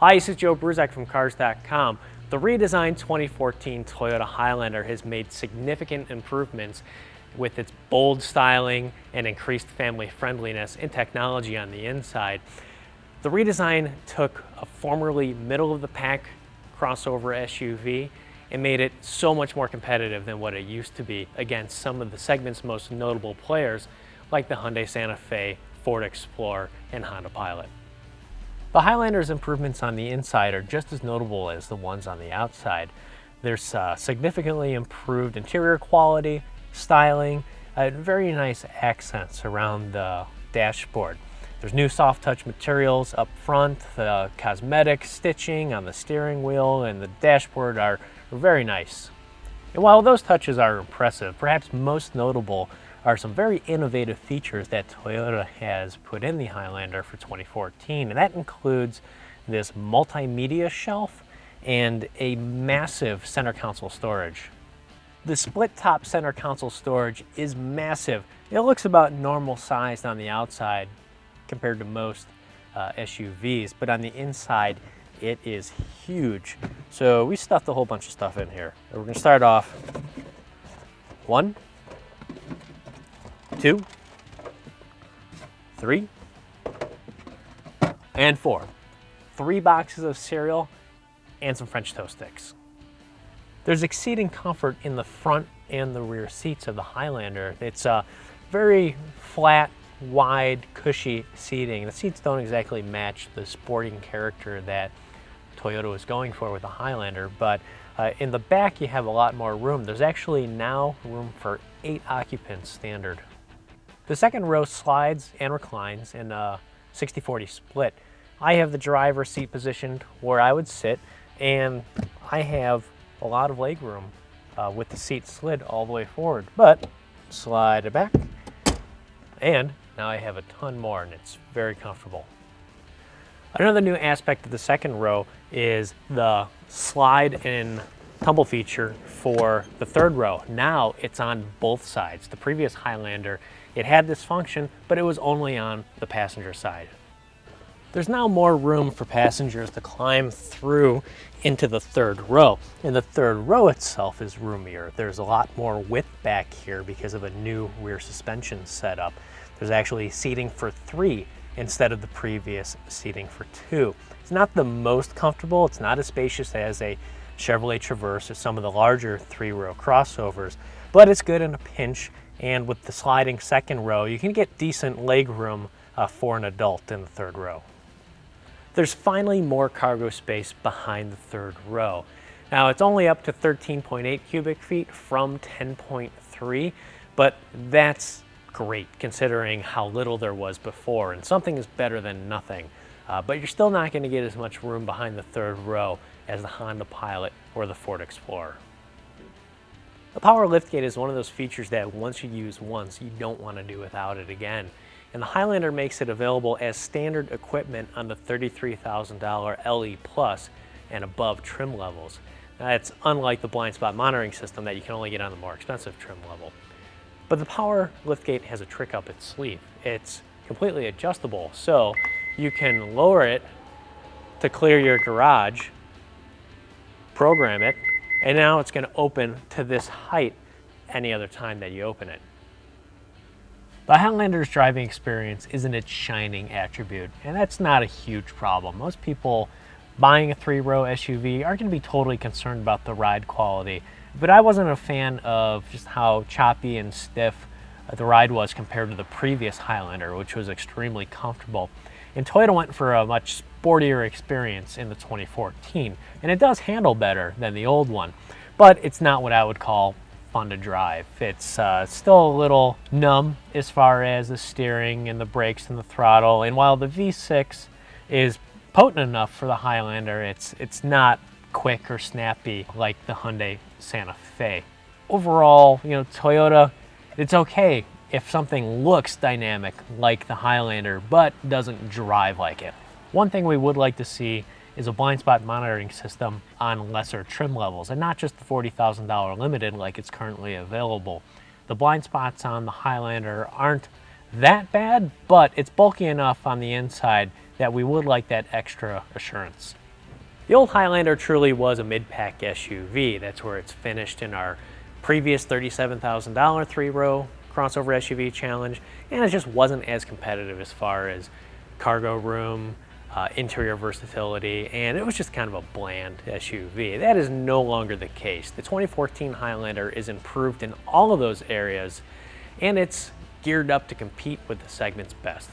Hi, this is Joe Bruzek from Cars.com. The redesigned 2014 Toyota Highlander has made significant improvements with its bold styling and increased family friendliness and technology on the inside. The redesign took a formerly middle-of-the-pack crossover SUV and made it so much more competitive than what it used to be against some of the segment's most notable players like the Hyundai Santa Fe, Ford Explorer, and Honda Pilot. The Highlander's improvements on the inside are just as notable as the ones on the outside. There's significantly improved interior quality, styling, very nice accents around the dashboard. There's new soft touch materials up front, the cosmetic stitching on the steering wheel and the dashboard are very nice. And while those touches are impressive, perhaps most notable are some very innovative features that Toyota has put in the Highlander for 2014, and that includes this multimedia shelf and a massive center console storage. The split top center console storage is massive. It looks about normal sized on the outside compared to most SUVs, but on the inside it is huge. So we stuffed a whole bunch of stuff in here. We're going to start off 1, 2, 3, and 4. 3 boxes of cereal and some French toast sticks. There's exceeding comfort in the front and the rear seats of the Highlander. It's a very flat, wide, cushy seating. The seats don't exactly match the sporting character that Toyota was going for with the Highlander, but in the back you have a lot more room. There's actually now room for 8 occupants standard. The second row slides and reclines in a 60-40 split. I have the driver's seat positioned where I would sit, and I have a lot of leg room with the seat slid all the way forward, but slide it back, and now I have a ton more, and it's very comfortable. Another new aspect of the second row is the slide and tumble feature for the third row. Now it's on both sides. The previous Highlander, it had this function, but it was only on the passenger side. There's now more room for passengers to climb through into the third row, and the third row itself is roomier. There's a lot more width back here because of a new rear suspension setup. There's actually seating for 3 instead of the previous seating for 2. It's not the most comfortable. It's not as spacious as a Chevrolet Traverse or some of the larger 3-row crossovers, but it's good in a pinch, and with the sliding second row, you can get decent leg room for an adult in the third row. There's finally more cargo space behind the third row. Now it's only up to 13.8 cubic feet from 10.3, but that's great considering how little there was before, and something is better than nothing. But you're still not going to get as much room behind the third row as the Honda Pilot or the Ford Explorer. The power liftgate is one of those features that once you use once, you don't want to do without it again. And the Highlander makes it available as standard equipment on the $33,000 LE Plus and above trim levels. That's unlike the blind spot monitoring system that you can only get on the more expensive trim level. But the power liftgate has a trick up its sleeve. It's completely adjustable, so you can lower it to clear your garage, program it, and now it's going to open to this height any other time that you open it. The Highlander's driving experience isn't its shining attribute, and that's not a huge problem. Most people buying a 3-row SUV aren't going to be totally concerned about the ride quality, but I wasn't a fan of just how choppy and stiff the ride was compared to the previous Highlander, which was extremely comfortable. And Toyota went for a much sportier experience in the 2014, and it does handle better than the old one, but it's not what I would call fun to drive. It's still a little numb as far as the steering and the brakes and the throttle, and while the V6 is potent enough for the Highlander, it's not quick or snappy like the Hyundai Santa Fe. Overall, Toyota, it's okay if something looks dynamic like the Highlander but doesn't drive like it. One thing we would like to see is a blind spot monitoring system on lesser trim levels, and not just the $40,000 limited like it's currently available. The blind spots on the Highlander aren't that bad, but it's bulky enough on the inside that we would like that extra assurance. The old Highlander truly was a mid-pack SUV. That's where it's finished in our previous $37,000 three-row crossover SUV challenge, and it just wasn't as competitive as far as cargo room, interior versatility, and it was just kind of a bland SUV. That is no longer the case. The 2014 Highlander is improved in all of those areas, and it's geared up to compete with the segment's best.